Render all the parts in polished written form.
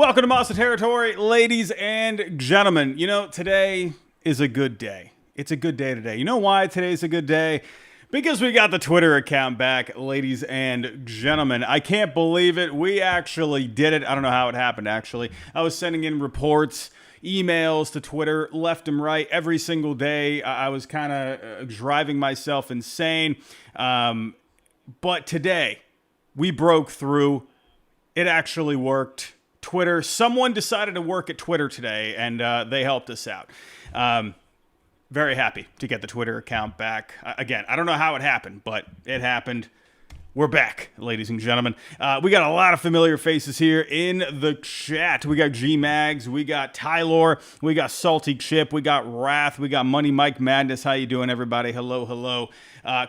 Welcome to Monster Territory, ladies and gentlemen. You know, today is a good day. It's a good day today. You know why today's a good day? Because we got the Twitter account back, ladies and gentlemen. I can't believe it. We actually did it. I don't know how it happened, actually. I was sending in reports, emails to Twitter left and right every single day. I was kind of driving myself insane. But today, we broke through. It actually worked. Twitter, someone decided to work at Twitter today, and they helped us out. Very happy to get the Twitter account back. Again, I don't know how it happened, but it happened. We're back, ladies and gentlemen. We got a lot of familiar faces here in the chat. We got G-Mags, we got Tylor, we got Salty Chip, we got Wrath, we got Money Mike Madness. How you doing, everybody? Hello, hello.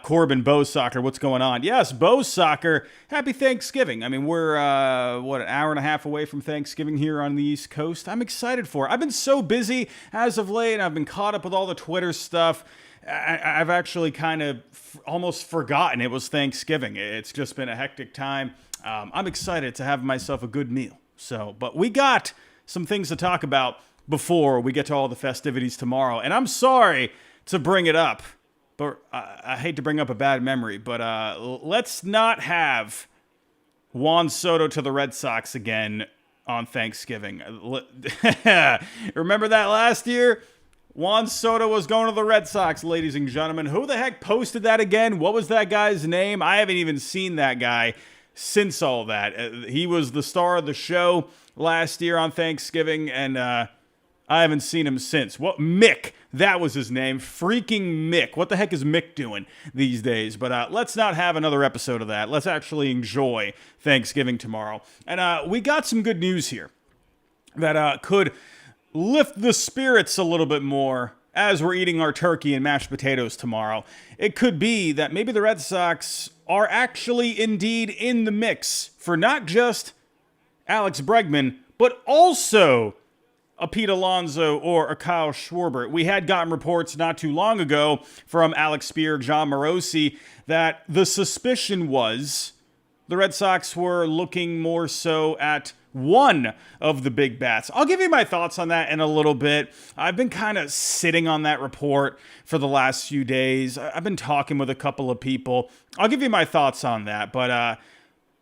Corbin Bow Soccer, what's going on? Yes, Bow Soccer, happy Thanksgiving. I mean, we're, an hour and a half away from Thanksgiving here on the East Coast. I'm excited for it. I've been so busy as of late, and I've been caught up with all the Twitter stuff. I've actually kind of almost forgotten it was Thanksgiving. It's just been a hectic time. I'm excited to have myself a good meal. But we got some things to talk about before we get to all the festivities tomorrow. And I'm sorry to bring it up, but I hate to bring up a bad memory, but let's not have Juan Soto to the Red Sox again on Thanksgiving. Remember that last year? Juan Soto was going to the Red Sox, ladies and gentlemen. Who the heck posted that again? What was that guy's name? I haven't even seen that guy since all that. He was the star of the show last year on Thanksgiving, and I haven't seen him since. What? Mick. That was his name. Freaking Mick. What the heck is Mick doing these days? But let's not have another episode of that. Let's actually enjoy Thanksgiving tomorrow. And we got some good news here that could lift the spirits a little bit more as we're eating our turkey and mashed potatoes tomorrow. It could be that maybe the Red Sox are actually indeed in the mix for not just Alex Bregman, but also a Pete Alonso or a Kyle Schwarber. We had gotten reports not too long ago from Alex Spear, John Morosi, that the suspicion was the Red Sox were looking more so at one of the big bats. I'll give you my thoughts on that in a little bit. I've been kind of sitting on that report for the last few days. I've been talking with a couple of people. I'll give you my thoughts on that, but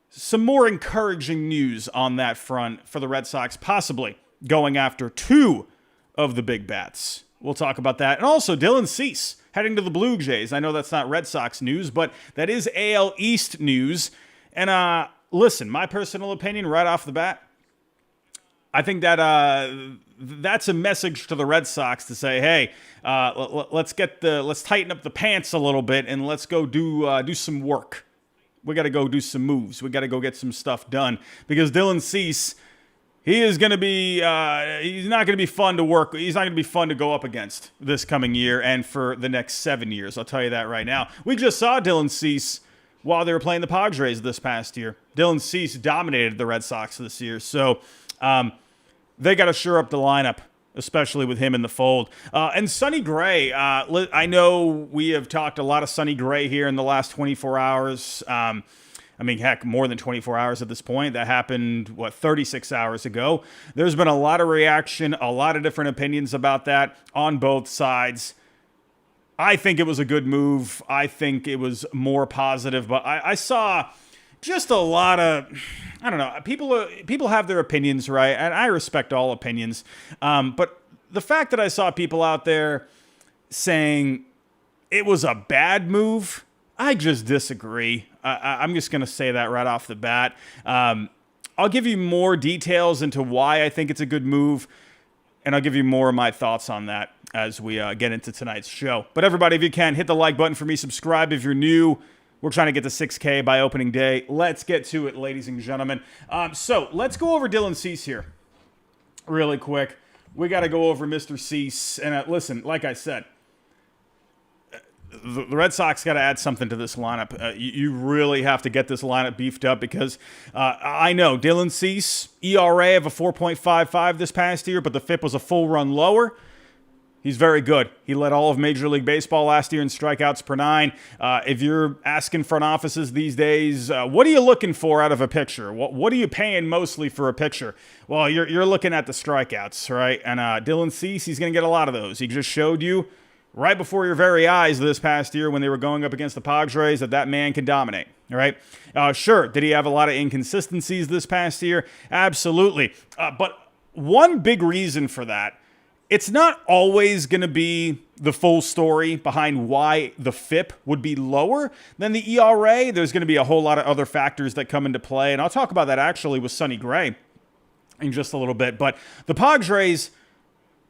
some more encouraging news on that front for the Red Sox, possibly going after two of the big bats. We'll talk about that. And also Dylan Cease heading to the Blue Jays. I know that's not Red Sox news, but that is AL East news. And listen, my personal opinion right off the bat, I think that that's a message to the Red Sox to say, hey, let's tighten up the pants a little bit and let's go do some work. We got to go do some moves. We got to go get some stuff done because Dylan Cease, he is going to be he's not going to be fun to work. He's not going to be fun to go up against this coming year and for the next 7 years. I'll tell you that right now. We just saw Dylan Cease while they were playing the Padres this past year. Dylan Cease dominated the Red Sox this year. So they got to shore up the lineup, especially with him in the fold. And Sonny Gray, I know we have talked a lot of Sonny Gray here in the last 24 hours. I mean, heck, more than 24 hours at this point. That happened, 36 hours ago. There's been a lot of reaction, a lot of different opinions about that on both sides. I think it was a good move. I think it was more positive, but I saw just a lot of, I don't know, people have their opinions, right? And I respect all opinions. But the fact that I saw people out there saying it was a bad move, I just disagree. I'm just going to say that right off the bat. I'll give you more details into why I think it's a good move, and I'll give you more of my thoughts on that as we get into tonight's show. But everybody, if you can, hit the like button for me. Subscribe if you're new. We're trying to get to 6K by opening day. Let's get to it, ladies and gentlemen. So let's go over Dylan Cease here really quick. We got to go over Mr. Cease. And listen, like I said, the Red Sox got to add something to this lineup. You really have to get this lineup beefed up because I know Dylan Cease, ERA of a 4.55 this past year, but the FIP was a full run lower. He's very good. He led all of Major League Baseball last year in strikeouts per nine. If you're asking front offices these days, what are you looking for out of a pitcher? What are you paying mostly for a pitcher? Well, you're looking at the strikeouts, right? And Dylan Cease, he's going to get a lot of those. He just showed you right before your very eyes this past year when they were going up against the Padres that man can dominate, all right? Sure, did he have a lot of inconsistencies this past year? Absolutely. But one big reason for that, it's not always going to be the full story behind why the FIP would be lower than the ERA. There's going to be a whole lot of other factors that come into play, and I'll talk about that actually with Sonny Gray in just a little bit. But the Padres,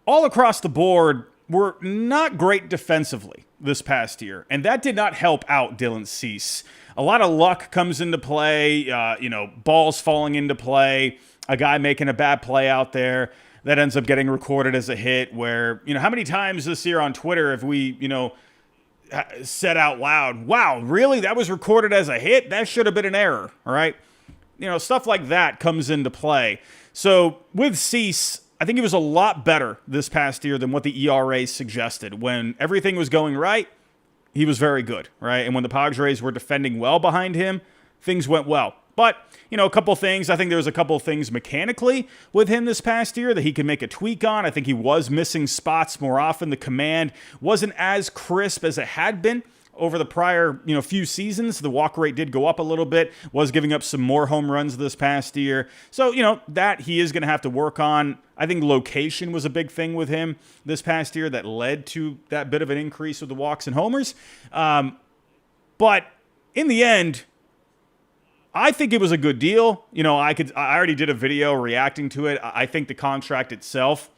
all across the board, were not great defensively this past year, and that did not help out Dylan Cease. A lot of luck comes into play, balls falling into play, a guy making a bad play out there that ends up getting recorded as a hit where, how many times this year on Twitter have we, said out loud, wow, really? That was recorded as a hit? That should have been an error, all right? Stuff like that comes into play. So with Cease, I think he was a lot better this past year than what the ERA suggested. When everything was going right, he was very good, right? And when the Padres were defending well behind him, things went well. But, a couple things. I think there was a couple things mechanically with him this past year that he could make a tweak on. I think he was missing spots more often. The command wasn't as crisp as it had been over the prior, few seasons. The walk rate did go up a little bit, was giving up some more home runs this past year. So, that he is going to have to work on. I think location was a big thing with him this past year that led to that bit of an increase with the walks and homers. But in the end, I think it was a good deal. I already did a video reacting to it. I think the contract itself,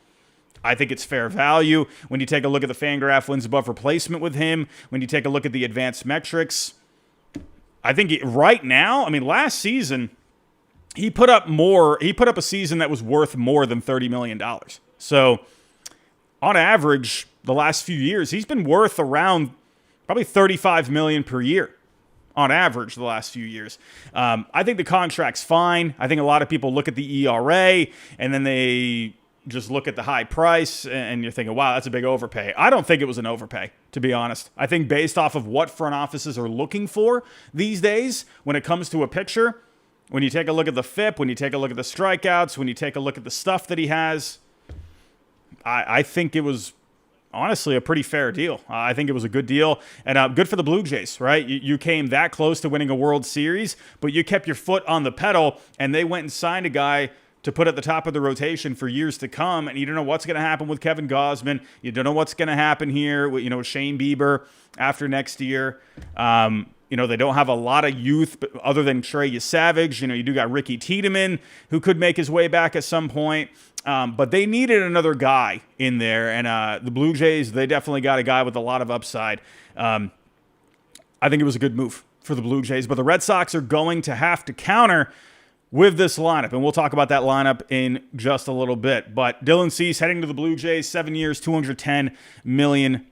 I think it's fair value. When you take a look at the FanGraph wins above replacement with him, when you take a look at the advanced metrics, I think right now, last season, he put up a season that was worth more than $30 million. So on average, the last few years, he's been worth around probably $35 million per year. On average, the last few years. I think the contract's fine. I think a lot of people look at the ERA and then they just look at the high price and you're thinking, wow, that's a big overpay. I don't think it was an overpay, to be honest. I think based off of what front offices are looking for these days when it comes to a pitcher, when you take a look at the FIP, when you take a look at the strikeouts, when you take a look at the stuff that he has, I think it was honestly a pretty fair deal. I think it was a good deal and good for the Blue Jays, right? You came that close to winning a World Series, but you kept your foot on the pedal and they went and signed a guy to put at the top of the rotation for years to come. And you don't know what's going to happen with Kevin Gausman. You don't know what's going to happen here with, Shane Bieber after next year. They don't have a lot of youth but other than Trey Savage. You do got Ricky Tiedemann who could make his way back at some point. But they needed another guy in there, and the Blue Jays, they definitely got a guy with a lot of upside. I think it was a good move for the Blue Jays, but the Red Sox are going to have to counter with this lineup, and we'll talk about that lineup in just a little bit. But Dylan Cease heading to the Blue Jays, 7 years, $210 million.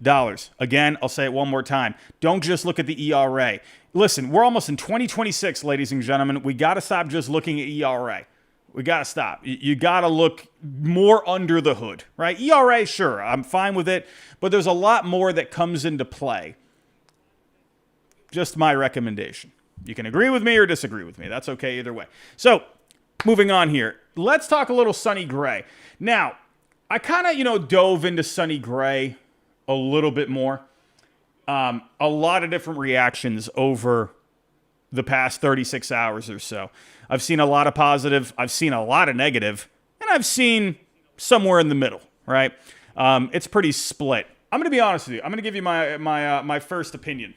Again, I'll say it one more time. Don't just look at the ERA. Listen, we're almost in 2026, ladies and gentlemen. We got to stop just looking at ERA. We got to stop. You got to look more under the hood, right? ERA, sure, I'm fine with it, but there's a lot more that comes into play. Just my recommendation. You can agree with me or disagree with me. That's okay either way. So, moving on here. Let's talk a little Sonny Gray. Now, I kind of, dove into Sonny Gray a little bit more. A lot of different reactions over the past 36 hours or so. I've seen a lot of positive, I've seen a lot of negative, and I've seen somewhere in the middle, right? It's pretty split. I'm going to be honest with you. I'm going to give you my first opinion.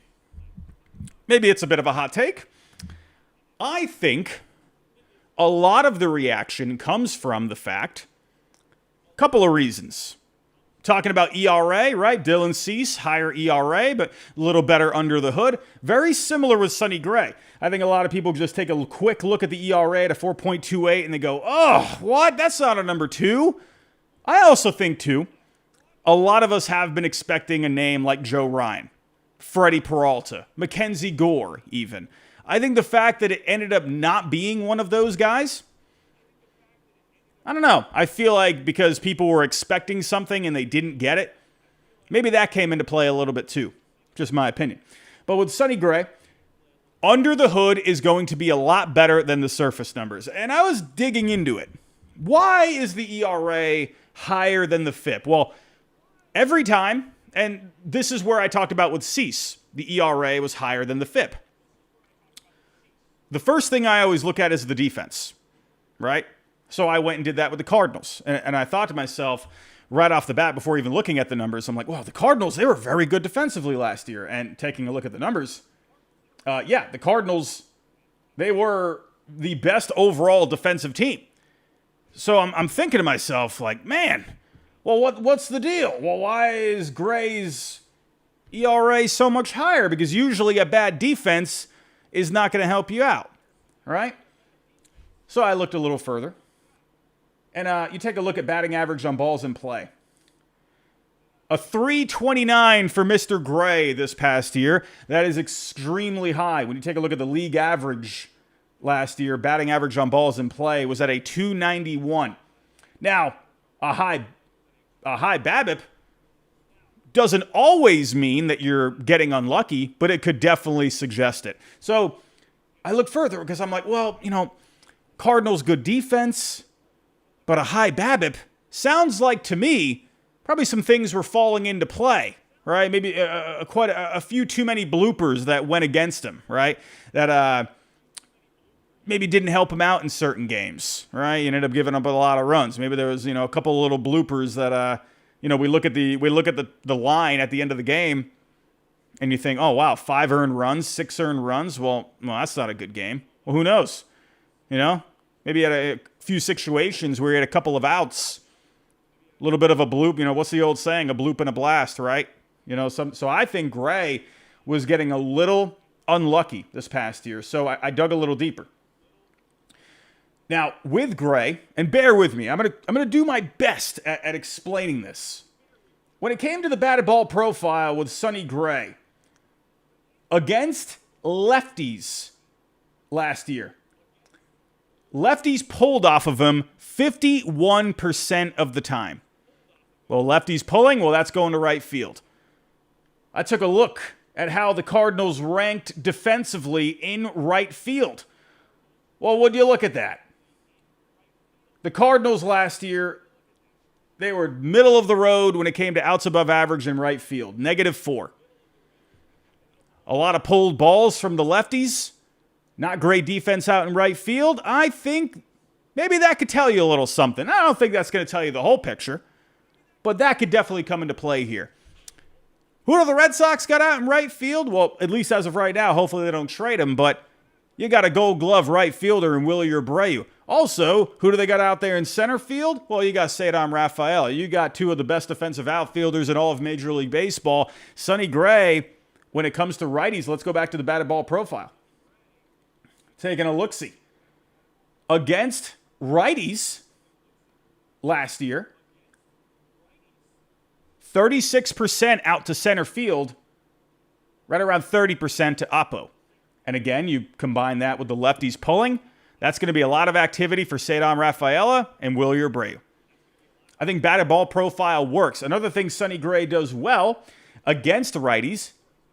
Maybe it's a bit of a hot take. I think a lot of the reaction comes from the fact, a couple of reasons. Talking about ERA, right? Dylan Cease, higher ERA, but a little better under the hood. Very similar with Sonny Gray. I think a lot of people just take a quick look at the ERA at a 4.28 and they go, oh, what? That's not a number 2. I also think, too, a lot of us have been expecting a name like Joe Ryan, Freddie Peralta, Mackenzie Gore, even. I think the fact that it ended up not being one of those guys, I don't know. I feel like because people were expecting something and they didn't get it, Maybe that came into play a little bit too. Just my opinion. But with Sonny Gray, under the hood is going to be a lot better than the surface numbers. And I was digging into it. Why is the ERA higher than the FIP? Well, every time, and this is where I talked about with Cease, the ERA was higher than the FIP. The first thing I always look at is the defense, right? So I went and did that with the Cardinals. And I thought to myself, right off the bat, before even looking at the numbers, I'm like, wow, the Cardinals, they were very good defensively last year. And taking a look at the numbers, the Cardinals, they were the best overall defensive team. So I'm thinking to myself, like, man, well, what's the deal? Well, why is Gray's ERA so much higher? Because usually a bad defense is not going to help you out, right? So I looked a little further. And you take a look at batting average on balls in play. A 329 for Mr. Gray this past year. That is extremely high. When you take a look at the league average last year, batting average on balls in play was at a 291. Now, a high BABIP doesn't always mean that you're getting unlucky, but it could definitely suggest it. So I look further because I'm like, well, Cardinals good defense, but a high BABIP sounds like to me probably some things were falling into play, right? Maybe quite a few too many bloopers that went against him, right? That maybe didn't help him out in certain games, right? You ended up giving up a lot of runs. Maybe there was a couple of little bloopers that we look at the line at the end of the game, and you think, oh wow, 5 earned runs, 6 earned runs. Well, that's not a good game. Well, who knows? Maybe he had a few situations where he had a couple of outs, a little bit of a bloop. What's the old saying? A bloop and a blast, right? So I think Gray was getting a little unlucky this past year. So I dug a little deeper. Now with Gray, and bear with me, I'm gonna do my best at explaining this. When it came to the batted ball profile with Sonny Gray against lefties last year, lefties pulled off of him 51% of the time. Well, lefties pulling, that's going to right field. I took a look at how the Cardinals ranked defensively in right field. Well, would you look at that? The Cardinals last year, they were middle of the road when it came to outs above average in right field, -4. A lot of pulled balls from the lefties. Not great defense out in right field. I think maybe that could tell you a little something. I don't think that's going to tell you the whole picture, but that could definitely come into play here. Who do the Red Sox got out in right field? Well, at least as of right now, hopefully they don't trade him, but you got a Gold Glove right fielder in Willie Abreu. Also, who do they got out there in center field? Well, you got Cedar Rafael. You got 2 of the best defensive outfielders in all of Major League Baseball. Sonny Gray, when it comes to righties, let's go back to the batted ball profile. Taking a look-see. Against righties last year, 36% out to center field, right around 30% to oppo. And again, you combine that with the lefties pulling, that's going to be a lot of activity for Cedar Rafaela and Willie Abreu. I think batted ball profile works. Another thing Sonny Gray does well against righties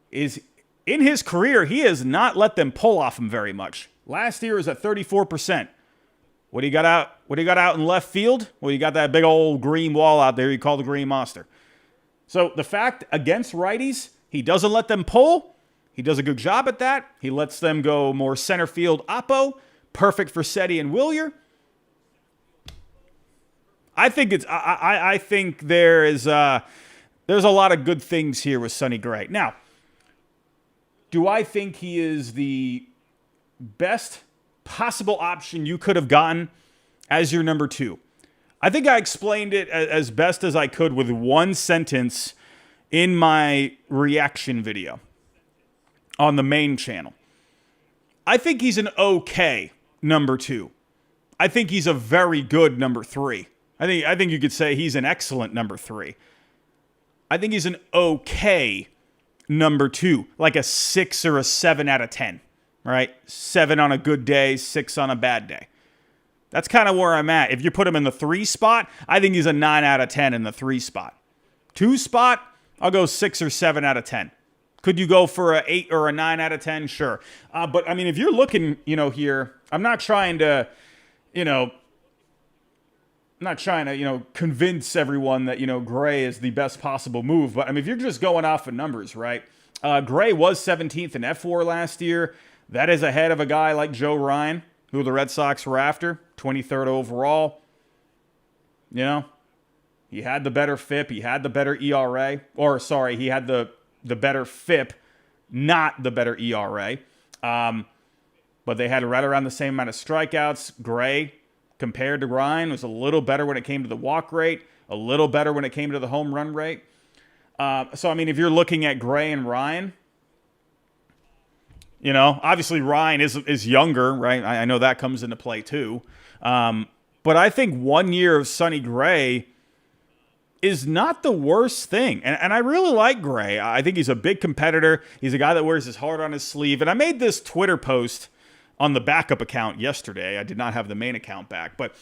is in his career, he has not let them pull off him very much. Last year was at 34%. What do you got out in left field? Well, you got that big old green wall out there you call the Green Monster. So the fact against righties, he doesn't let them pull. He does a good job at that. He lets them go more center field oppo. Perfect for Seti and Willier. I think there's a lot of good things here with Sonny Gray. Now, do I think he is the best possible option you could have gotten as your number 2? I think I explained it as best as I could with one sentence in my reaction video on the main channel. I think he's an okay number 2. I think he's a very good number 3. I think you could say he's an excellent number 3. I think he's an okay number 2, like a 6 or a 7 out of 10, right? 7 on a good day, 6 on a bad day. That's kind of where I'm at. If you put him in the 3 spot, I think he's a 9 out of 10 in the 3 spot. 2 spot, I'll go 6 or 7 out of 10. Could you go for a 8 or a 9 out of 10? Sure. But I mean, if you're looking, here, I'm not trying to, convince everyone that, Gray is the best possible move. But I mean, if you're just going off of numbers, right? Gray was 17th in F4 last year. That is ahead of a guy like Joe Ryan, who the Red Sox were after, 23rd overall. He had the better FIP. He had the better ERA. He had the better FIP, not the better ERA. But they had right around the same amount of strikeouts. Gray, compared to Ryan, was a little better when it came to the walk rate, a little better when it came to the home run rate. So, I mean, if you're looking at Gray and Ryan, obviously Ryan is younger, right? I know that comes into play too. But I think 1 year of Sonny Gray is not the worst thing. And I really like Gray. I think he's a big competitor. He's a guy that wears his heart on his sleeve. And I made this Twitter post on the backup account yesterday. I did not have the main account back. But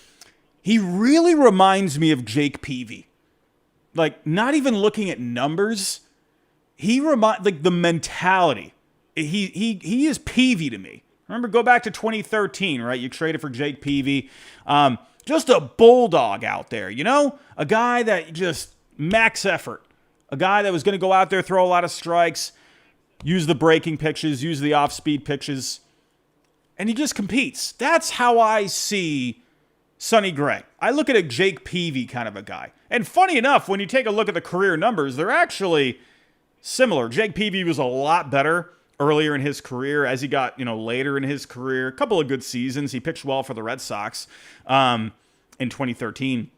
he really reminds me of Jake Peavy. Like, not even looking at numbers. He reminds, like, the mentality. He is Peavy to me. Remember, go back to 2013, right? You traded for Jake Peavy. Just a bulldog out there, A guy that just max effort. A guy that was going to go out there, throw a lot of strikes, use the breaking pitches, use the off-speed pitches, and he just competes. That's how I see Sonny Gray. I look at a Jake Peavy kind of a guy. And funny enough, when you take a look at the career numbers, they're actually similar. Jake Peavy was a lot better earlier in his career as he got, later in his career. A couple of good seasons. He pitched well for the Red Sox in 2013.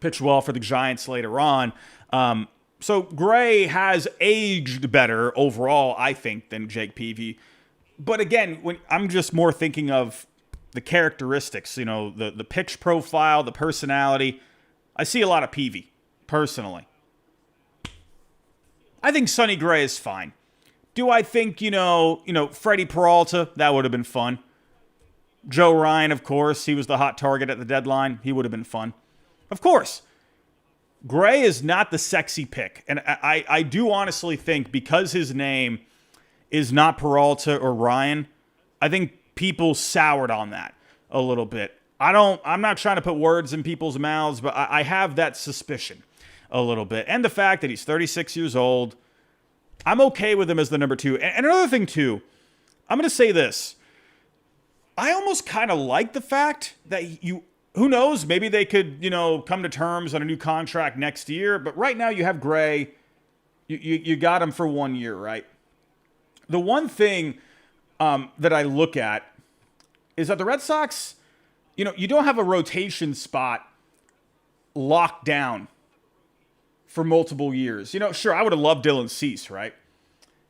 Pitched well for the Giants later on. So Gray has aged better overall, I think, than Jake Peavy. But again, when I'm just more thinking of the characteristics, the pitch profile, the personality. I see a lot of Peavy, personally. I think Sonny Gray is fine. Do I think, Freddie Peralta, that would have been fun. Joe Ryan, of course, he was the hot target at the deadline. He would have been fun. Of course. Gray is not the sexy pick. And I do honestly think because his name is not Peralta or Ryan, I think people soured on that a little bit. I'm not trying to put words in people's mouths, but I have that suspicion a little bit. And the fact that he's 36 years old, I'm okay with him as the number 2. And another thing, too, I'm going to say this. I almost kind of like the fact that who knows, maybe they could, come to terms on a new contract next year. But right now you have Gray. You got him for 1 year, right? The one thing that I look at is that the Red Sox, you don't have a rotation spot locked down for multiple years. Sure, I would have loved Dylan Cease, right?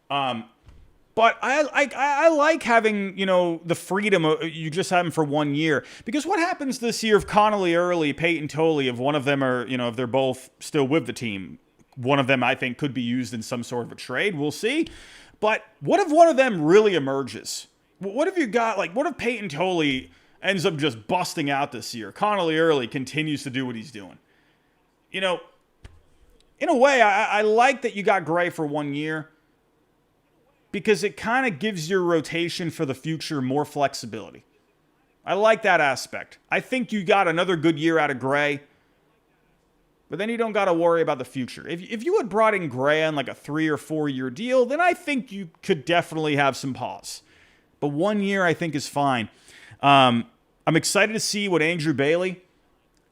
But I like having, the freedom of, you just have them for 1 year. Because what happens this year if Connolly Early, Peyton Tolley, if one of them are, if they're both still with the team, one of them I think could be used in some sort of a trade. We'll see. But what if one of them really emerges? What if what if Peyton Tolley ends up just busting out this year? Connolly Early continues to do what he's doing. In a way, I like that you got Gray for 1 year because it kind of gives your rotation for the future more flexibility. I like that aspect. I think you got another good year out of Gray, but then you don't got to worry about the future. If you had brought in Gray on like a 3 or 4 year deal, then I think you could definitely have some pause. But 1 year I think is fine. I'm excited to see what Andrew Bailey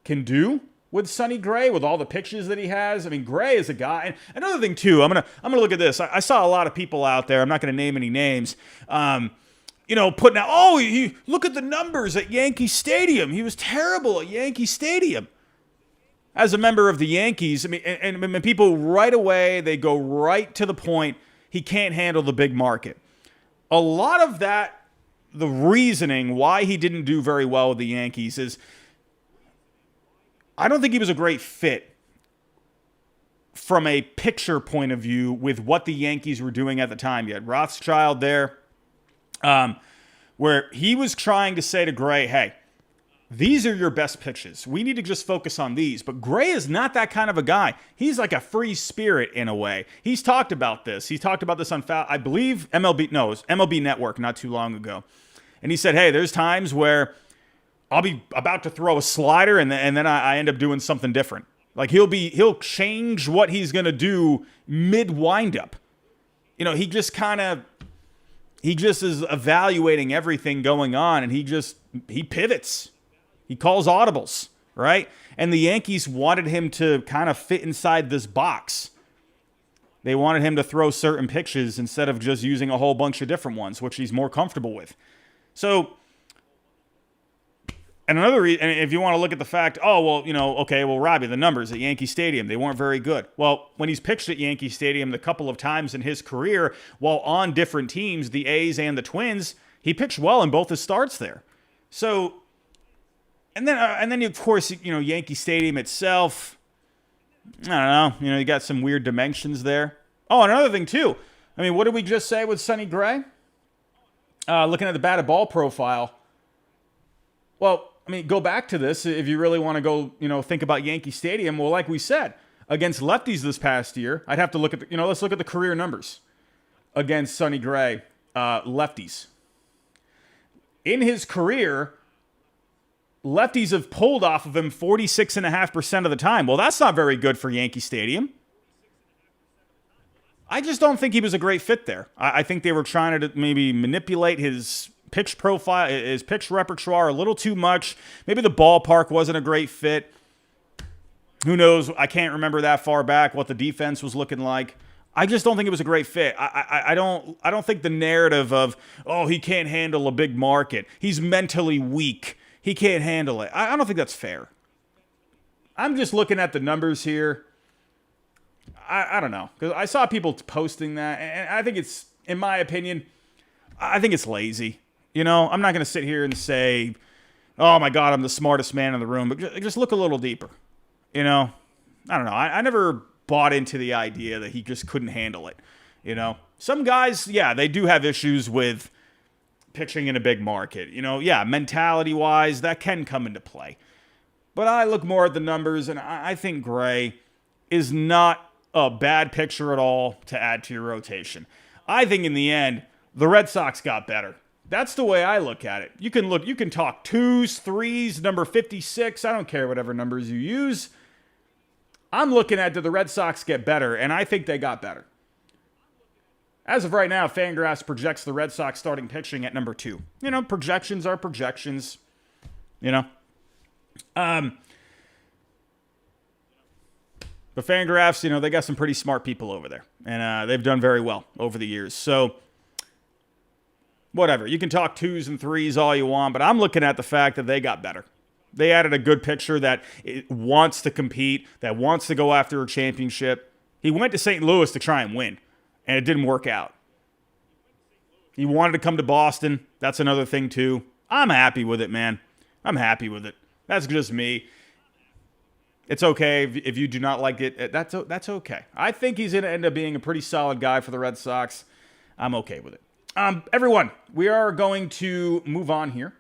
can do with Sonny Gray, with all the pitches that he has. I mean, Gray is a guy. And another thing, too, I'm gonna look at this. I saw a lot of people out there, I'm not going to name any names, putting out, look at the numbers at Yankee Stadium. He was terrible at Yankee Stadium. As a member of the Yankees, I mean, and people right away, they go right to the point, he can't handle the big market. A lot of that, the reasoning why he didn't do very well with the Yankees is I don't think he was a great fit from a picture point of view with what the Yankees were doing at the time. You had Rothschild there, where he was trying to say to Gray, hey, these are your best pitches. We need to just focus on these. But Gray is not that kind of a guy. He's like a free spirit in a way. He's talked about this. He talked about this on, I believe, it was MLB Network not too long ago. And he said, hey, there's times where I'll be about to throw a slider and then I end up doing something different. Like he'll change what he's going to do mid windup. You know, he just is evaluating everything going on, and he pivots. He calls audibles, right? And the Yankees wanted him to kind of fit inside this box. They wanted him to throw certain pitches instead of just using a whole bunch of different ones, which he's more comfortable with. So, and another reason, and if you want to look at the fact, Robbie, the numbers at Yankee Stadium, they weren't very good. Well, when he's pitched at Yankee Stadium the couple of times in his career, while on different teams, the A's and the Twins, he pitched well in both his starts there. So, and then of course, Yankee Stadium itself, I don't know, you got some weird dimensions there. Oh, and another thing too. I mean, what did we just say with Sonny Gray? Looking at the batted ball profile. Well, I mean, go back to this if you really want to go, think about Yankee Stadium. Well, like we said, against lefties this past year, I'd have to look at let's look at the career numbers against Sonny Gray, lefties. In his career, lefties have pulled off of him 46.5% of the time. Well, that's not very good for Yankee Stadium. I just don't think he was a great fit there. I think they were trying to maybe manipulate his pitch profile, his pitch repertoire a little too much. Maybe the ballpark wasn't a great fit. Who knows? I can't remember that far back what the defense was looking like. I just don't think it was a great fit. I don't think the narrative of, he can't handle a big market. He's mentally weak. He can't handle it. I don't think that's fair. I'm just looking at the numbers here. I don't know. Because I saw people posting that, and I think it's, in my opinion, I think it's lazy. I'm not going to sit here and say, oh my God, I'm the smartest man in the room. But just look a little deeper. I don't know. I never bought into the idea that he just couldn't handle it. Some guys, yeah, they do have issues with pitching in a big market. Mentality-wise, that can come into play. But I look more at the numbers, and I think Gray is not a bad pitcher at all to add to your rotation. I think in the end, the Red Sox got better. That's the way I look at it. You can talk 2s, 3s, number 56. I don't care whatever numbers you use. I'm looking at did the Red Sox get better, and I think they got better. As of right now, Fangraphs projects the Red Sox starting pitching at number 2. Projections are projections. But Fangraphs, they got some pretty smart people over there. And they've done very well over the years. So, whatever. You can talk 2s and 3s all you want, but I'm looking at the fact that they got better. They added a good pitcher that wants to compete, that wants to go after a championship. He went to St. Louis to try and win, and it didn't work out. He wanted to come to Boston. That's another thing, too. I'm happy with it, man. I'm happy with it. That's just me. It's okay if you do not like it. That's okay. I think he's going to end up being a pretty solid guy for the Red Sox. I'm okay with it. Everyone, we are going to move on here.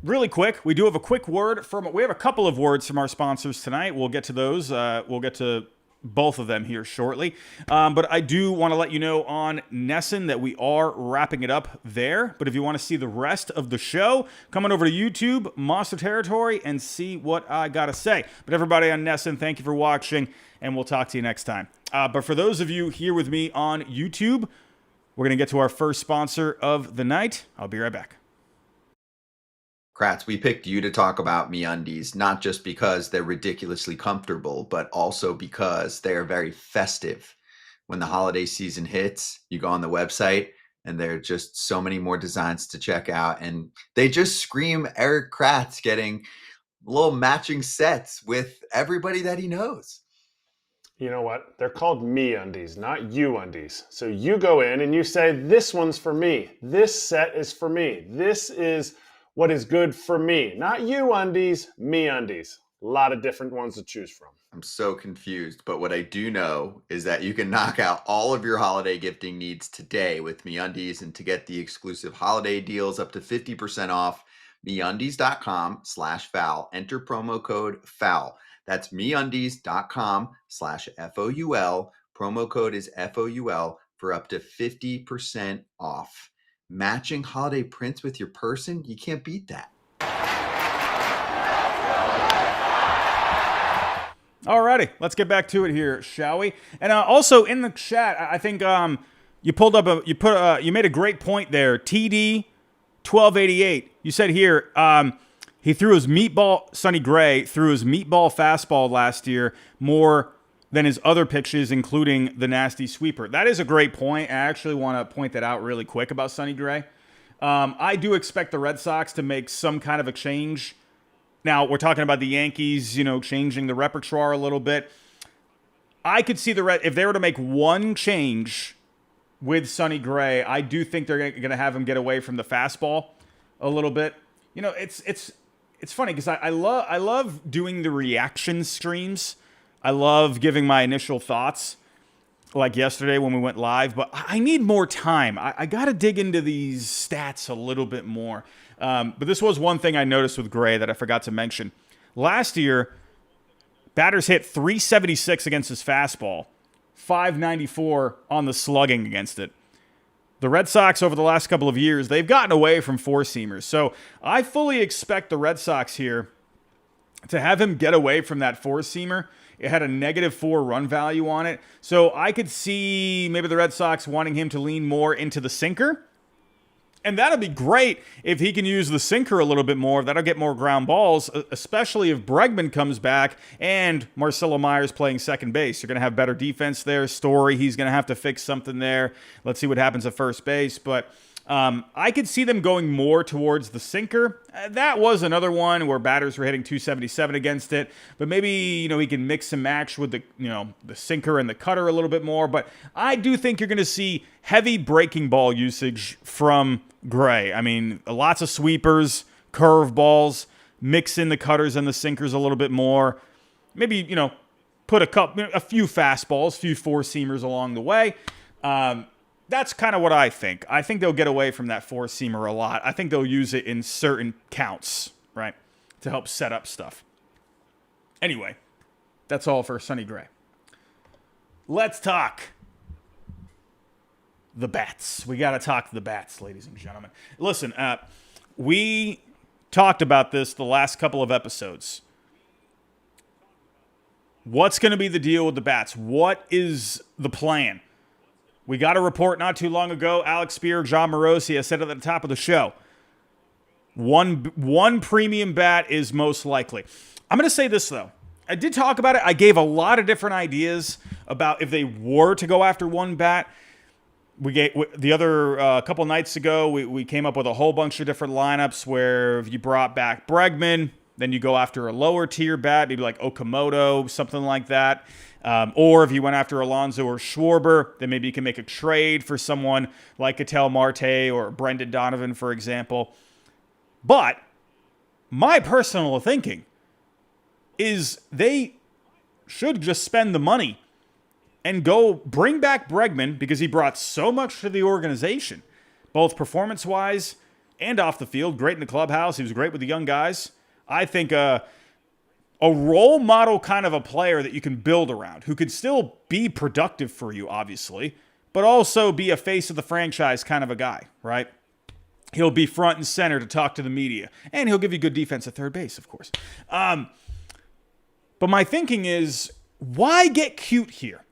Really quick, we do have a quick word we have a couple of words from our sponsors tonight. We'll get to those. We'll get to both of them here shortly. But I do want to let you know on Nesson that we are wrapping it up there. But if you want to see the rest of the show, come on over to YouTube, Monster Territory, and see what I got to say. But everybody on Nesson, thank you for watching, and we'll talk to you next time. But for those of you here with me on YouTube, we're going to get to our first sponsor of the night. I'll be right back. Kratz, we picked you to talk about MeUndies, not just because they're ridiculously comfortable, but also because they are very festive. When the holiday season hits, you go on the website and there are just so many more designs to check out. And they just scream Eric Kratz getting little matching sets with everybody that he knows. You know what? They're called MeUndies, not YouUndies. So you go in and you say, this one's for me. This set is for me. This is what is good for me. Not YouUndies, MeUndies. A lot of different ones to choose from. I'm so confused, but what I do know is that you can knock out all of your holiday gifting needs today with MeUndies, and to get the exclusive holiday deals up to 50% off, MeUndies.com/foul. Enter promo code FOUL. That's MeUndies.com/FOUL. Promo code is FOUL for up to 50% off. Matching holiday prints with your person? You can't beat that. Alrighty, let's get back to it here, shall we? And also in the chat, I think you made a great point there. TD 1288. You said here he threw his meatball. Sonny Gray threw his meatball fastball last year more than his other pitches, including the nasty sweeper. That is a great point. I actually want to point that out really quick about Sonny Gray. I do expect the Red Sox to make some kind of a change. Now, we're talking about the Yankees, changing the repertoire a little bit. I could see if they were to make one change with Sonny Gray, I do think they're going to have him get away from the fastball a little bit. It's funny because I love doing the reaction streams. I love giving my initial thoughts, like yesterday when we went live, but I need more time. I got to dig into these stats a little bit more. But this was one thing I noticed with Gray that I forgot to mention. Last year, batters hit 376 against his fastball, 594 on the slugging against it. The Red Sox over the last couple of years, they've gotten away from four-seamers. So I fully expect the Red Sox here to have him get away from that four-seamer. It had a -4 run value on it. So I could see maybe the Red Sox wanting him to lean more into the sinker. And that'll be great if he can use the sinker a little bit more. That'll get more ground balls, especially if Bregman comes back and Marcelo Myers playing second base. You're going to have better defense there. Story, he's going to have to fix something there. Let's see what happens at first base. But I could see them going more towards the sinker. That was another one where batters were hitting 277 against it. But maybe, he can mix and match with the sinker and the cutter a little bit more. But I do think you're going to see heavy breaking ball usage from Gray. I mean, lots of sweepers, curve balls, mix in the cutters and the sinkers a little bit more. Maybe, put a few fastballs, a few four-seamers along the way. That's kind of what I think. I think they'll get away from that four-seamer a lot. I think they'll use it in certain counts, right, to help set up stuff. Anyway, that's all for Sonny Gray. Let's talk the bats. We got to talk the bats, ladies and gentlemen. Listen, we talked about this the last couple of episodes. What's going to be the deal with the bats? What is the plan? We got a report not too long ago. Alex Spear, John Morosi, I said it at the top of the show. One premium bat is most likely. I'm going to say this, though. I did talk about it. I gave a lot of different ideas about if they were to go after one bat. We gave the other couple nights ago, we came up with a whole bunch of different lineups where if you brought back Bregman, then you go after a lower tier bat, maybe like Okamoto, something like that. Or if you went after Alonso or Schwarber, then maybe you can make a trade for someone like Ketel Marte or Brendan Donovan, for example. But my personal thinking is they should just spend the money and go bring back Bregman because he brought so much to the organization, both performance-wise and off the field. Great in the clubhouse. He was great with the young guys. I think a role model kind of a player that you can build around, who could still be productive for you, obviously, but also be a face of the franchise kind of a guy, right? He'll be front and center to talk to the media, and he'll give you good defense at third base, of course. But my thinking is, why get cute here?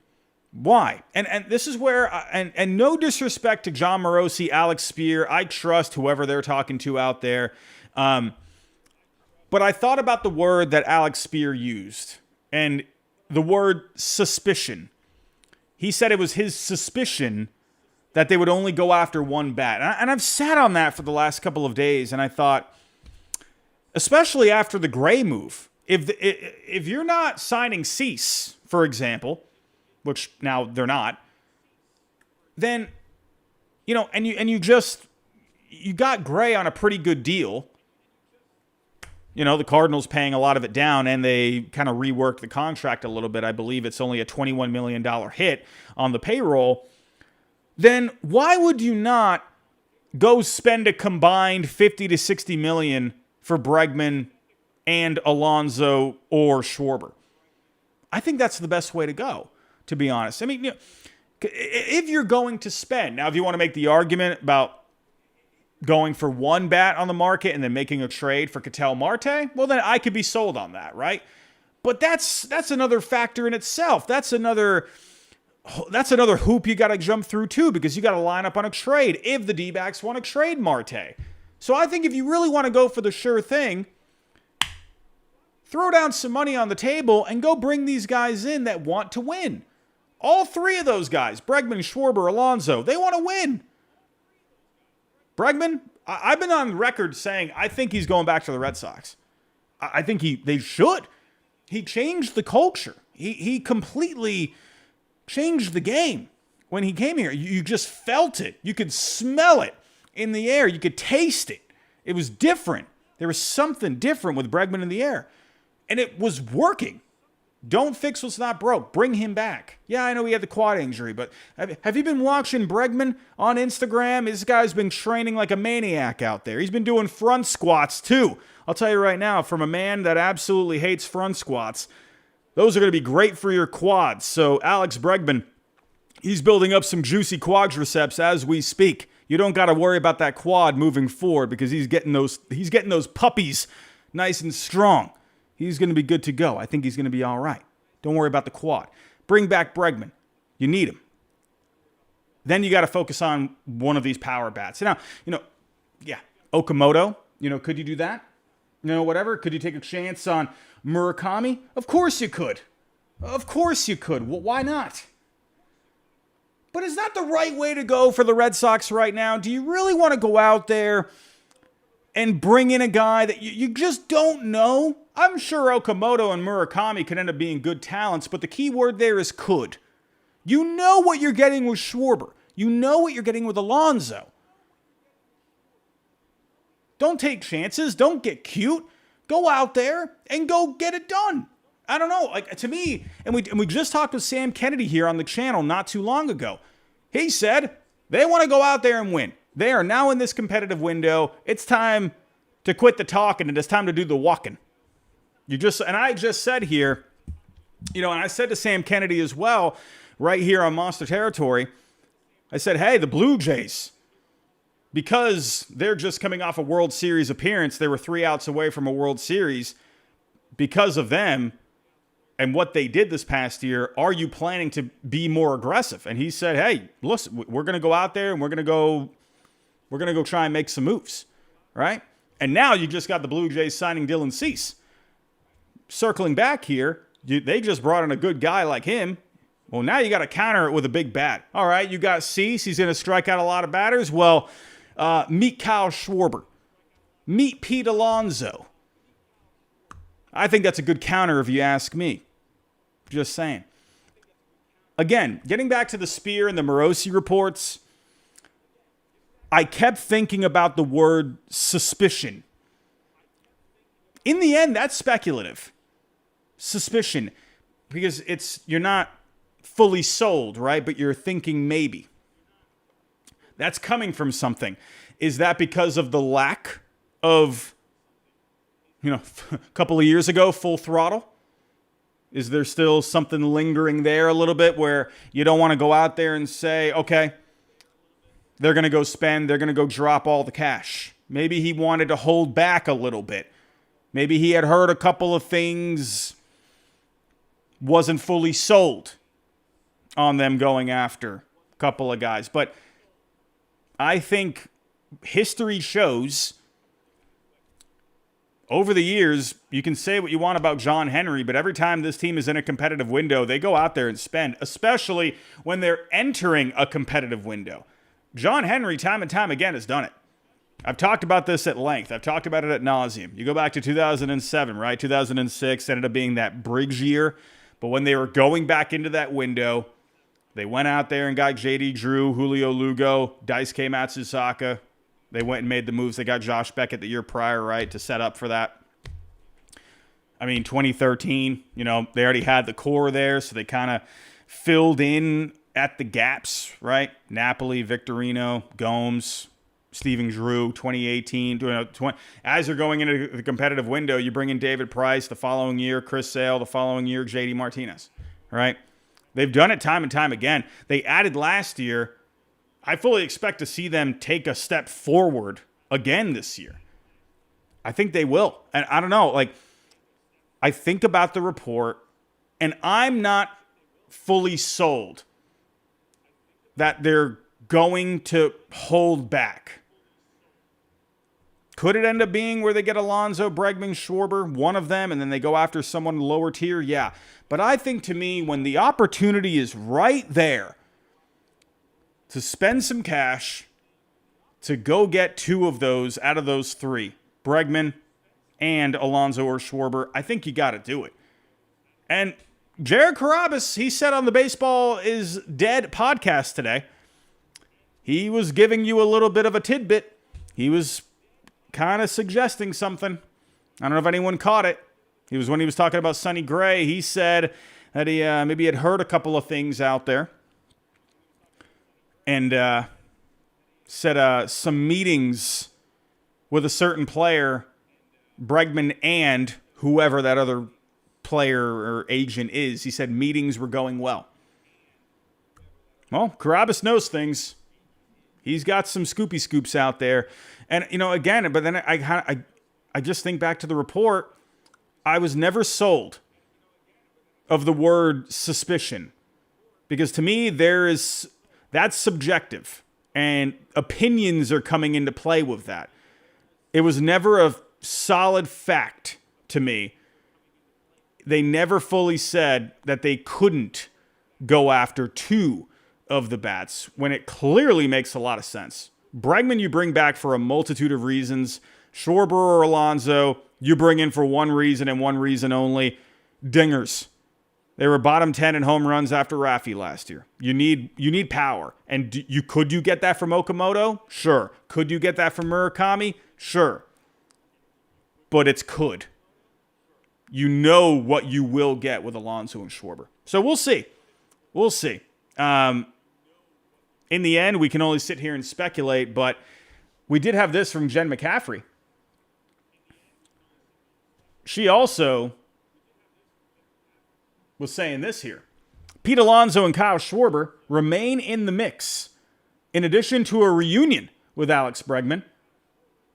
Why? And this is where, and no disrespect to John Morosi, Alex Spear, I trust whoever they're talking to out there. But I thought about the word that Alex Spear used, and the word suspicion. He said it was his suspicion that they would only go after one bat. And I've sat on that for the last couple of days, and I thought, especially after the Gray move, if you're not signing Cease, for example, which now they're not, then, and you got Gray on a pretty good deal. the Cardinals paying a lot of it down, and they kind of reworked the contract a little bit. I believe it's only a $21 million hit on the payroll. Then why would you not go spend a combined 50 to 60 million for Bregman and Alonso or Schwarber? I think that's the best way to go, to be honest. I mean, if you're going to spend, now if you want to make the argument about going for one bat on the market and then making a trade for Ketel Marte, well, then I could be sold on that, right? But that's another factor in itself. That's another hoop you got to jump through too, because you got to line up on a trade if the D-backs want to trade Marte. So I think if you really want to go for the sure thing, throw down some money on the table and go bring these guys in that want to win. All three of those guys, Bregman, Schwarber, Alonso, they want to win. Bregman, I've been on record saying I think he's going back to the Red Sox. I think they should. He changed the culture. He completely changed the game when he came here. You just felt it. You could smell it in the air. You could taste it. It was different. There was something different with Bregman in the air. And it was working. Don't fix what's not broke. Bring him back. Yeah, I know he had the quad injury, but have you been watching Bregman on Instagram? This guy's been training like a maniac out there. He's been doing front squats too. I'll tell you right now, from a man that absolutely hates front squats, those are going to be great for your quads. So Alex Bregman, he's building up some juicy quadriceps as we speak. You don't got to worry about that quad moving forward because he's getting those puppies nice and strong. He's going to be good to go. I think he's going to be all right. Don't worry about the quad. Bring back Bregman. You need him. Then you got to focus on one of these power bats. Now, Okamoto, could you do that? Whatever. Could you take a chance on Murakami? Of course you could. Of course you could. Well, why not? But is that the right way to go for the Red Sox right now? Do you really want to go out there and bring in a guy that you just don't know? I'm sure Okamoto and Murakami could end up being good talents, but the key word there is could. You know what you're getting with Schwarber. You know what you're getting with Alonso. Don't take chances. Don't get cute. Go out there and go get it done. I don't know. Like, to me, and we just talked with Sam Kennedy here on the channel not too long ago. He said they want to go out there and win. They are now in this competitive window. It's time to quit the talking and it's time to do the walking. I just said here, and I said to Sam Kennedy as well, right here on Monster Territory, I said, hey, the Blue Jays, because they're just coming off a World Series appearance, they were 3 outs away from a World Series. Because of them and what they did this past year, are you planning to be more aggressive? And he said, hey, listen, we're going to go out there and we're going to go try and make some moves, right? And now you just got the Blue Jays signing Dylan Cease. Circling back here, they just brought in a good guy like him. Well, now you got to counter it with a big bat. All right, you got Cease. He's going to strike out a lot of batters. Well, meet Kyle Schwarber. Meet Pete Alonso. I think that's a good counter if you ask me. Just saying. Again, getting back to the Spear and the Morosi reports, I kept thinking about the word suspicion. In the end, that's speculative. Suspicion. Because you're not fully sold, right? But you're thinking maybe. That's coming from something. Is that because of the lack of, a couple of years ago, Full Throttle? Is there still something lingering there a little bit where you don't want to go out there and say, okay, they're going to go spend, they're going to go drop all the cash. Maybe he wanted to hold back a little bit. Maybe he had heard a couple of things, wasn't fully sold on them going after a couple of guys. But I think history shows over the years, you can say what you want about John Henry, but every time this team is in a competitive window, they go out there and spend, especially when they're entering a competitive window. John Henry, time and time again, has done it. I've talked about this at length. I've talked about it ad nauseum. You go back to 2007, right? 2006 ended up being that Briggs year. But when they were going back into that window, they went out there and got J.D. Drew, Julio Lugo, Daisuke Matsusaka. They went and made the moves. They got Josh Beckett the year prior, right, to set up for that. I mean, 2013, they already had the core there, so they kind of filled in at the gaps, right? Napoli, Victorino, Gomes, Steven Drew, 2018. As you're going into the competitive window, you bring in David Price the following year, Chris Sale the following year, JD Martinez, right? They've done it time and time again. They added last year. I fully expect to see them take a step forward again this year. I think they will. And I don't know, I think about the report, and I'm not fully sold that they're going to hold back. Could it end up being where they get Alonso, Bregman, Schwarber, one of them, and then they go after someone lower tier? Yeah. But I think, to me, when the opportunity is right there to spend some cash to go get two of those out of those three, Bregman and Alonso or Schwarber, I think you got to do it. And Jared Carrabis, he said on the Baseball is Dead podcast today, he was giving you a little bit of a tidbit. He was kind of suggesting something. I don't know if anyone caught it. It was when he was talking about Sonny Gray. He said that he maybe had heard a couple of things out there. And said some meetings with a certain player, Bregman and whoever that other player or agent is. He said meetings were going well. Well, Carrabis knows things. He's got some scoopy scoops out there. And, again, but then I just think back to the report. I was never sold of the word suspicion. Because to me, that's subjective. And opinions are coming into play with that. It was never a solid fact to me. They never fully said that they couldn't go after two of the bats when it clearly makes a lot of sense. Bregman you bring back for a multitude of reasons. Schwarber or Alonso you bring in for one reason and one reason only. Dingers. They were bottom 10 in home runs after Rafi last year. You need power. And could you get that from Okamoto? Sure. Could you get that from Murakami? Sure. But it's could. You know what you will get with Alonso and Schwarber. So we'll see. We'll see. In the end, we can only sit here and speculate, but we did have this from Jen McCaffrey. She also was saying this here. Pete Alonso and Kyle Schwarber remain in the mix, in addition to a reunion with Alex Bregman.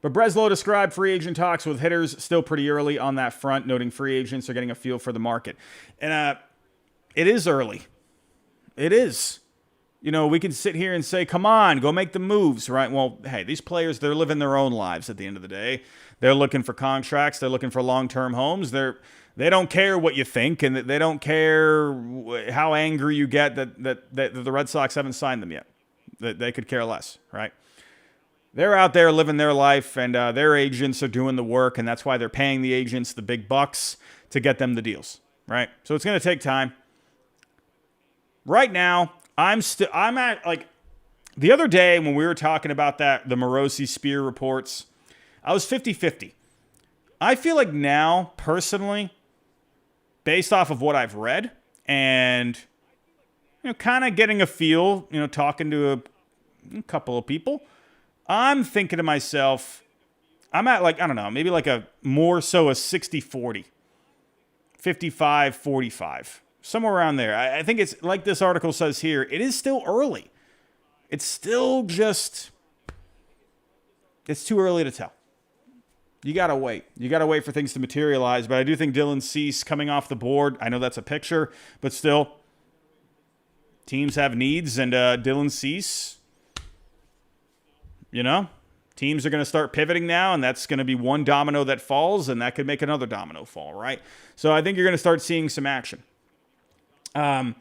But Breslow described free agent talks with hitters still pretty early on that front, noting free agents are getting a feel for the market. And it is early. It is. We can sit here and say, come on, go make the moves, right? Well, hey, these players, they're living their own lives at the end of the day. They're looking for contracts. They're looking for long-term homes. They don't care what you think, and they don't care how angry you get that the Red Sox haven't signed them yet. That they could care less, right? They're out there living their life, and their agents are doing the work, and that's why they're paying the agents the big bucks to get them the deals, right? So it's going to take time. Right now, I'm at, the other day when we were talking about the Morosi Spear reports, I was 50-50. I feel like now, personally, based off of what I've read and, kind of getting a feel, talking to a couple of people, I'm thinking to myself, I'm at I don't know, maybe a more so a 60-40, 55-45. Somewhere around there. I think it's like this article says here, it is still early. It's still it's too early to tell. You got to wait. You got to wait for things to materialize. But I do think Dylan Cease coming off the board, I know that's a picture, but still, teams have needs, and Dylan Cease, teams are going to start pivoting now, and that's going to be one domino that falls, and that could make another domino fall, right? So I think you're going to start seeing some action. I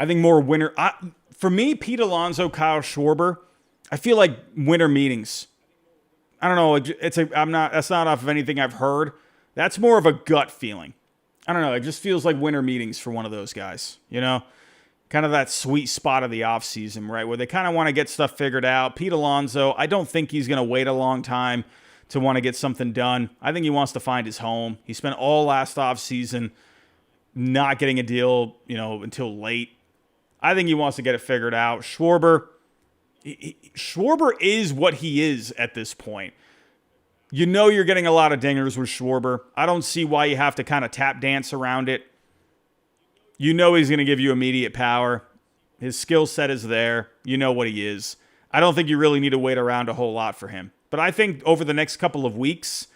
think more winter. For me, Pete Alonso, Kyle Schwarber, I feel like winter meetings. I don't know. That's not off of anything I've heard. That's more of a gut feeling. I don't know. It just feels like winter meetings for one of those guys, kind of that sweet spot of the offseason, right? Where they kind of want to get stuff figured out. Pete Alonso, I don't think he's going to wait a long time to want to get something done. I think he wants to find his home. He spent all last offseason not getting a deal, until late. I think he wants to get it figured out. Schwarber is what he is at this point. You're getting a lot of dingers with Schwarber. I don't see why you have to kind of tap dance around it. He's going to give you immediate power. His skill set is there. You know what he is. I don't think you really need to wait around a whole lot for him. But I think over the next couple of weeks,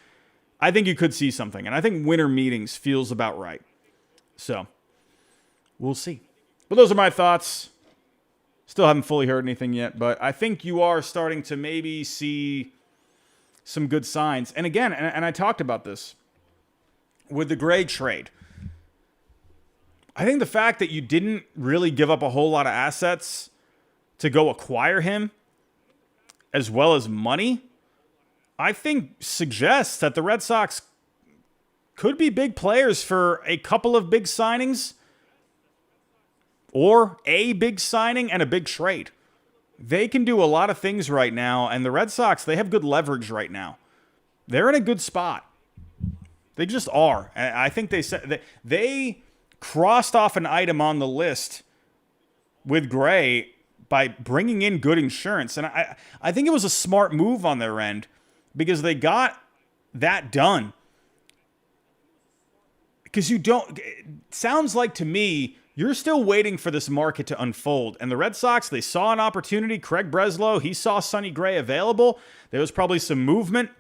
I think you could see something. And I think winter meetings feels about right. So, we'll see. But those are my thoughts. Still haven't fully heard anything yet. But I think you are starting to maybe see some good signs. And again, and I talked about this with the Gray trade. I think the fact that you didn't really give up a whole lot of assets to go acquire him, as well as money, I think suggests that the Red Sox could be big players for a couple of big signings, or a big signing and a big trade. They can do a lot of things right now, and the Red Sox, they have good leverage right now. They're in a good spot. They just are. And I think they said they crossed off an item on the list with Gray by bringing in good insurance. And I think it was a smart move on their end because they got that done. Because it sounds like to me, you're still waiting for this market to unfold. And the Red Sox, they saw an opportunity. Craig Breslow, he saw Sonny Gray available. There was probably some movement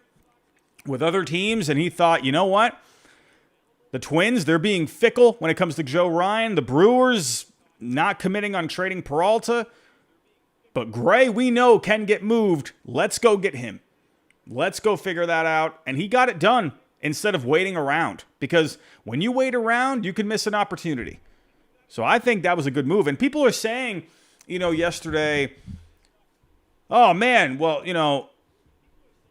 with other teams. And he thought, you know what? The Twins, they're being fickle when it comes to Joe Ryan. The Brewers, not committing on trading Peralta. But Gray, we know, can get moved. Let's go get him. Let's go figure that out. And he got it done instead of waiting around. Because when you wait around, you can miss an opportunity. So I think that was a good move. And people are saying, yesterday, oh, man, well,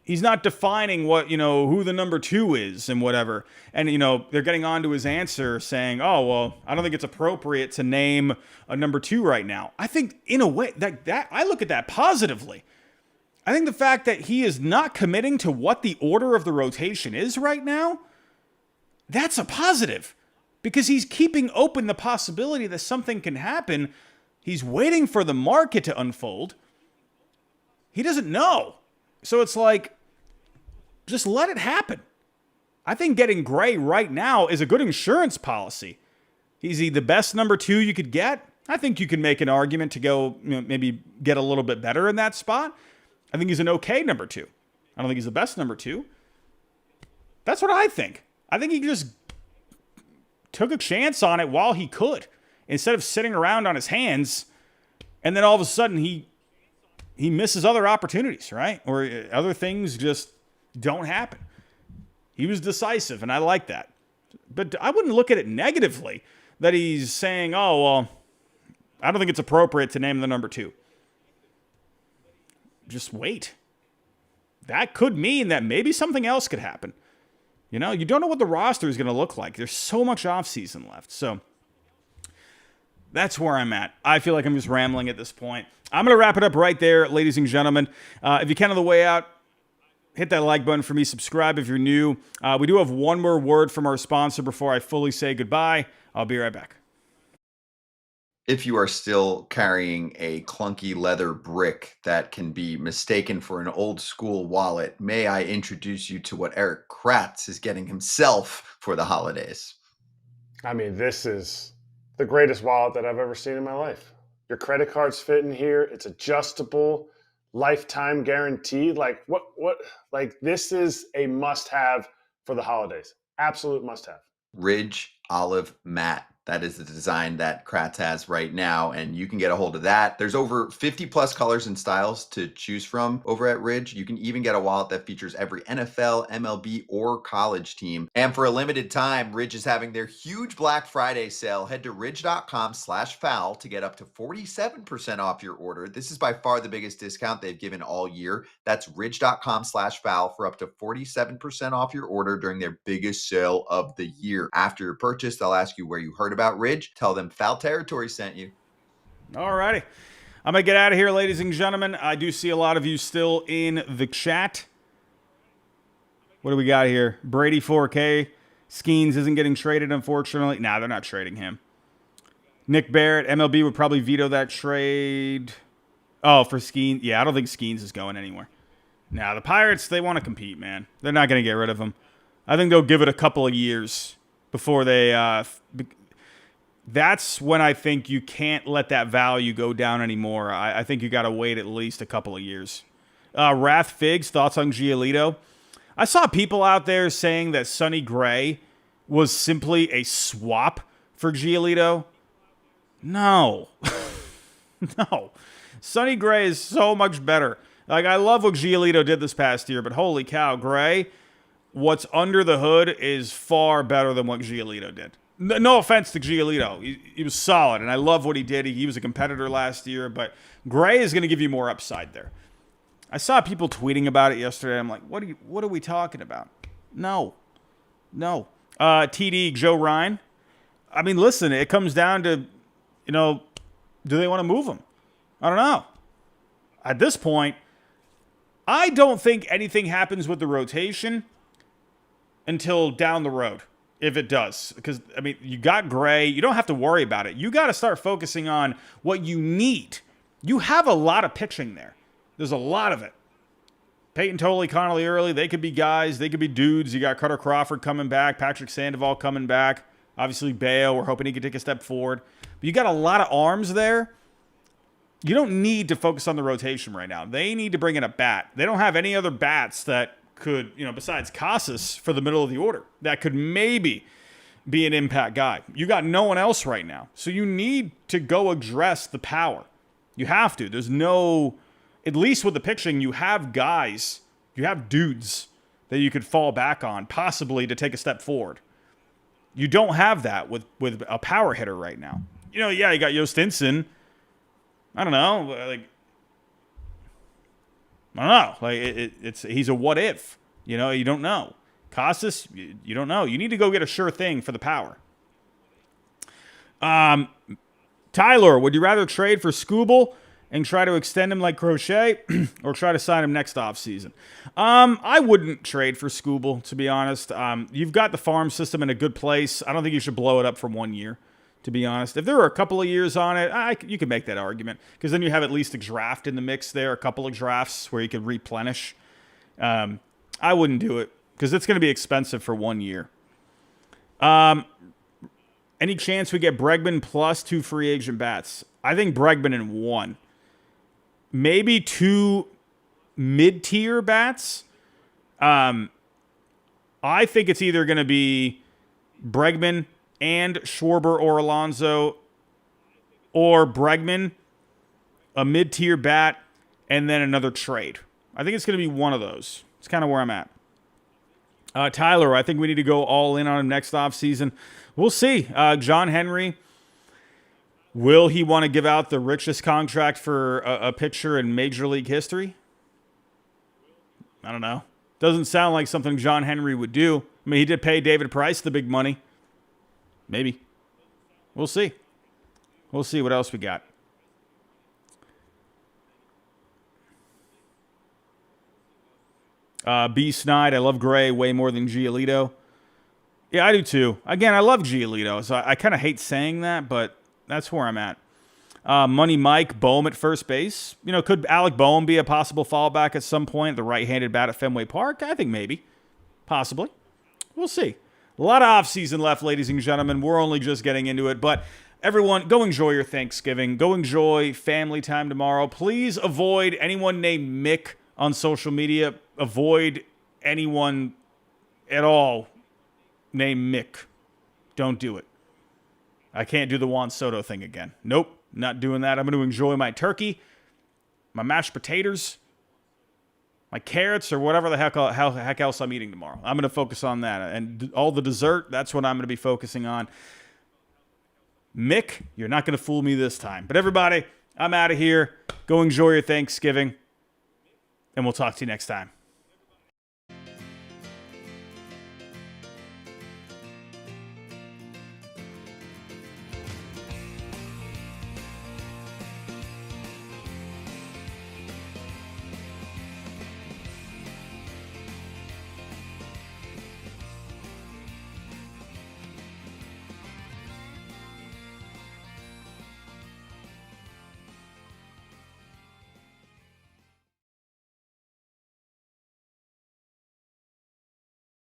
he's not defining what, who the number 2 is and whatever. And, they're getting on to his answer saying, oh, well, I don't think it's appropriate to name a number 2 right now. I think, in a way, that I look at that positively. I think the fact that he is not committing to what the order of the rotation is right now, that's a positive. Because he's keeping open the possibility that something can happen. He's waiting for the market to unfold. He doesn't know. So it's like, just let it happen. I think getting Gray right now is a good insurance policy. Is he the best number 2 you could get? I think you can make an argument to go, maybe get a little bit better in that spot. I think he's an okay number 2. I don't think he's the best number 2. That's what I think. I think he just took a chance on it while he could, instead of sitting around on his hands, and then all of a sudden he misses other opportunities, right? Or other things just don't happen. He was decisive, and I like that. But I wouldn't look at it negatively that he's saying, oh, well, I don't think it's appropriate to name the number 2. Just wait. That could mean that maybe something else could happen. You don't know what the roster is going to look like. There's so much offseason left. So that's where I'm at. I feel like I'm just rambling at this point. I'm going to wrap it up right there, ladies and gentlemen. If you can on the way out, hit that like button for me. Subscribe if you're new. We do have one more word from our sponsor before I fully say goodbye. I'll be right back. If you are still carrying a clunky leather brick that can be mistaken for an old school wallet, may I introduce you to what Eric Kratz is getting himself for the holidays. I mean, this is the greatest wallet that I've ever seen in my life. Your credit cards fit in here. It's adjustable, lifetime guaranteed. Like this is a must-have for the holidays. Absolute must-have. Ridge Olive Matte. That is the design that Kratz has right now, and you can get a hold of that. There's over 50 plus colors and styles to choose from over at Ridge. You can even get a wallet that features every NFL, MLB, or college team. And for a limited time, Ridge is having their huge Black Friday sale. Head to ridge.com/foul to get up to 47% off your order. This is by far the biggest discount they've given all year. That's ridge.com/foul for up to 47% off your order during their biggest sale of the year. After your purchase, they'll ask you where you heard about Ridge. Tell them Foul Territory sent you. All righty. I'm going to get out of here, ladies and gentlemen. I do see a lot of you still in the chat. What do we got here? Brady 4K. Skeens isn't getting traded, unfortunately. Nah, they're not trading him. Nick Barrett, MLB would probably veto that trade. Oh, for Skeens. Yeah, I don't think Skeens is going anywhere. Nah, the Pirates, they want to compete, man. They're not going to get rid of him. I think they'll give it a couple of years before they... that's when I think you can't let that value go down anymore. I think you got to wait at least a couple of years. Wrath Figs, thoughts on Giolito? I saw people out there saying that Sonny Gray was simply a swap for Giolito. No. No. Sonny Gray is so much better. Like, I love what Giolito did this past year, but holy cow, Gray, what's under the hood is far better than what Giolito did. No offense to Giolito. He was solid, and I love what he did. He was a competitor last year, but Gray is going to give you more upside there. I saw people tweeting about it yesterday. I'm like, what are we talking about? No. TD, Joe Ryan. I mean, listen, it comes down to, do they want to move him? I don't know. At this point, I don't think anything happens with the rotation until down the road, if it does. Because, I mean, you got Gray. You don't have to worry about it. You got to start focusing on what you need. You have a lot of pitching there. There's a lot of it. Peyton Tolley, Connolly Early, they could be guys. They could be dudes. You got Cutter Crawford coming back. Patrick Sandoval coming back. Obviously, Bayo, we're hoping he can take a step forward. But you got a lot of arms there. You don't need to focus on the rotation right now. They need to bring in a bat. They don't have any other bats that could, besides Casas for the middle of the order, that could maybe be an impact guy. You got no one else right now. So you need to go address the power. You have to. There's no... At least with the pitching, you have guys, you have dudes that you could fall back on, possibly to take a step forward. You don't have that with a power hitter right now. You got Yost Stinson. I don't know. He's a what if. You don't know. Casas, you don't know. You need to go get a sure thing for the power. Tyler, would you rather trade for Skubal and try to extend him like Crochet, or try to sign him next offseason? I wouldn't trade for Skubal, to be honest. You've got the farm system in a good place. I don't think you should blow it up for 1 year, to be honest. If there were a couple of years on it, you could make that argument, because then you have at least a draft in the mix there, a couple of drafts where you could replenish. I wouldn't do it, because it's going to be expensive for 1 year. Any chance we get Bregman plus 2 free agent bats? I think Bregman in 1. Maybe 2 mid-tier bats. I think it's either going to be Bregman and Schwarber or Alonso, or Bregman, a mid-tier bat, and then another trade. I think it's going to be one of those. It's kind of where I'm at. Tyler, I think we need to go all in on him next offseason. We'll see. John Henry, will he want to give out the richest contract for a pitcher in Major League history? I don't know. Doesn't sound like something John Henry would do. I mean, he did pay David Price the big money. Maybe. We'll see. We'll see what else we got. B. Snide, I love Gray way more than Giolito. Yeah, I do too. Again, I love Giolito, so I kind of hate saying that, but that's where I'm at. Money Mike, Bohm at first base. Could Alec Bohm be a possible fallback at some point? The right-handed bat at Fenway Park? I think maybe. Possibly. We'll see. A lot of offseason left, ladies and gentlemen. We're only just getting into it, but everyone, go enjoy your Thanksgiving. Go enjoy family time tomorrow. Please avoid anyone named Mick on social media. Avoid anyone at all named Mick. Don't do it. I can't do the Juan Soto thing again. Nope, not doing that. I'm going to enjoy my turkey, my mashed potatoes, my carrots, or whatever the heck else I'm eating tomorrow. I'm going to focus on that. And all the dessert, that's what I'm going to be focusing on. Mick, you're not going to fool me this time. But everybody, I'm out of here. Go enjoy your Thanksgiving, and we'll talk to you next time.